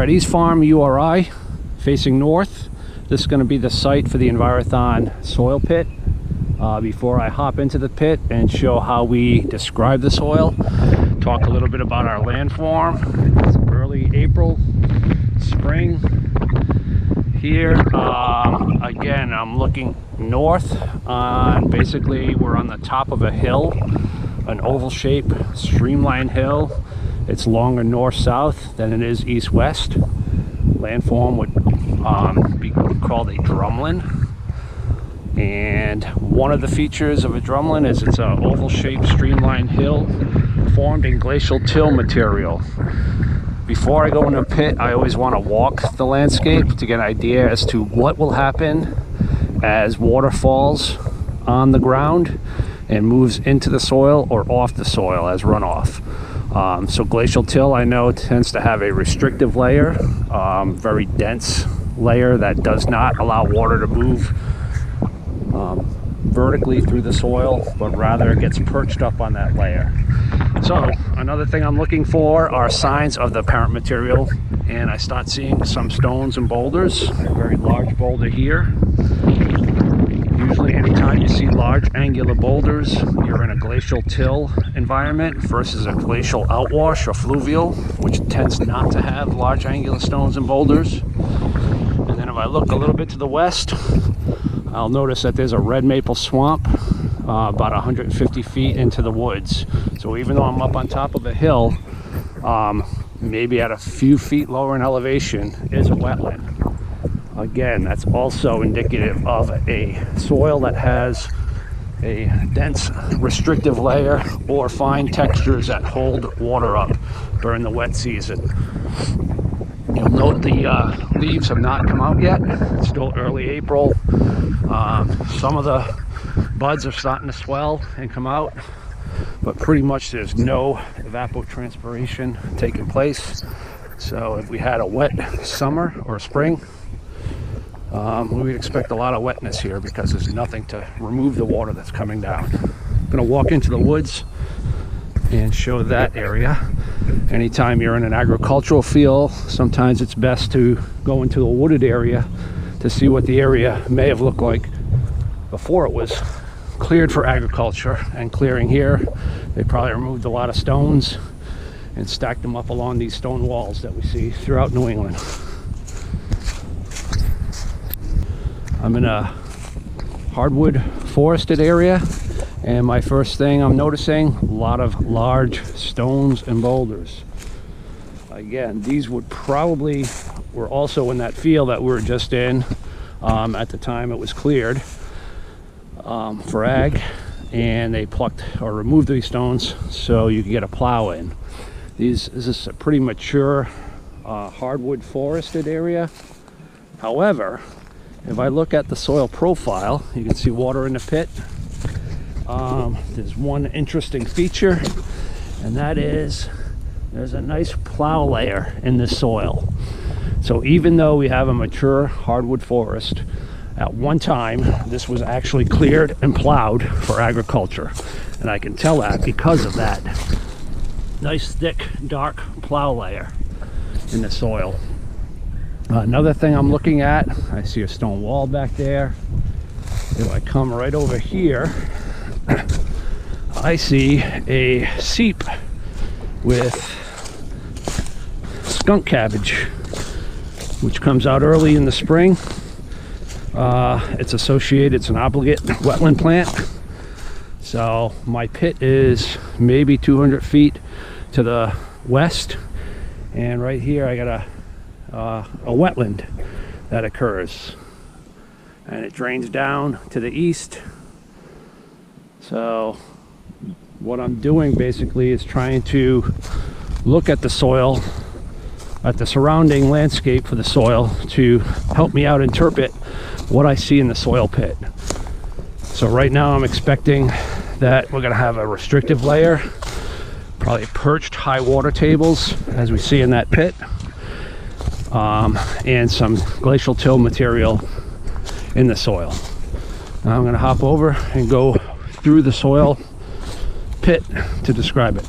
At East Farm URI, facing north, this is going to be the site for the Envirothon soil pit. Before I hop into the pit and show how we describe the soil, talk a little bit about our landform. It's early April, spring here. Again, I'm looking north on, basically we're on the top of a hill, an oval shape streamlined hill. It's longer north-south than it is east-west. Landform would be called a drumlin. And one of the features of a drumlin is it's an oval-shaped streamlined hill formed in glacial till material. Before I go in a pit, I always want to walk the landscape to get an idea as to what will happen as water falls on the ground and moves into the soil or off the soil as runoff. So glacial till, I know, tends to have a restrictive layer, very dense layer that does not allow water to move vertically through the soil, but rather gets perched up on that layer. So another thing I'm looking for are signs of the parent material, and I start seeing some stones and boulders. A very large boulder here. Usually anytime you see large angular boulders, you're in a glacial till environment versus a glacial outwash or fluvial, which tends not to have large angular stones and boulders. And then if I look a little bit to the west, I'll notice that there's a red maple swamp about 150 feet into the woods. So even though I'm up on top of a hill, maybe at a few feet lower in elevation is a wetland. Again, that's also indicative of a soil that has a dense restrictive layer or fine textures that hold water up during the wet season. You'll note the leaves have not come out yet. It's still early April. Some of the buds are starting to swell and come out, but pretty much there's no evapotranspiration taking place. So if we had a wet summer or spring, we would expect a lot of wetness here because there's nothing to remove the water that's coming down. I'm going to walk into the woods and show that area. Anytime you're in an agricultural field, sometimes it's best to go into a wooded area to see what the area may have looked like before it was cleared for agriculture. And clearing here, they probably removed a lot of stones and stacked them up along these stone walls that we see throughout New England. I'm in a hardwood forested area, and my first thing I'm noticing, a lot of large stones and boulders. Again, these were also in that field that we were just in at the time it was cleared for ag, and they plucked or removed these stones so you could get a plow in. This is a pretty mature hardwood forested area. However, if I look at the soil profile, you can see water in the pit. There's one interesting feature, and that is there's a nice plow layer in this soil. So even though we have a mature hardwood forest, at one time this was actually cleared and plowed for agriculture. And I can tell that because of that nice thick dark plow layer in the soil. Another thing I'm looking at, I see a stone wall back there. If I come right over here, I see a seep with skunk cabbage, which comes out early in the spring. It's associated, it's an obligate wetland plant. So my pit is maybe 200 feet to the west, and right here I got a wetland that occurs, and it drains down to the east. So what I'm doing basically is trying to look at the soil, at the surrounding landscape for the soil, to help me out interpret what I see in the soil pit. So right now I'm expecting that we're going to have a restrictive layer, probably perched high water tables as we see in that pit, and some glacial till material in the soil. Now I'm going to hop over and go through the soil pit to describe it.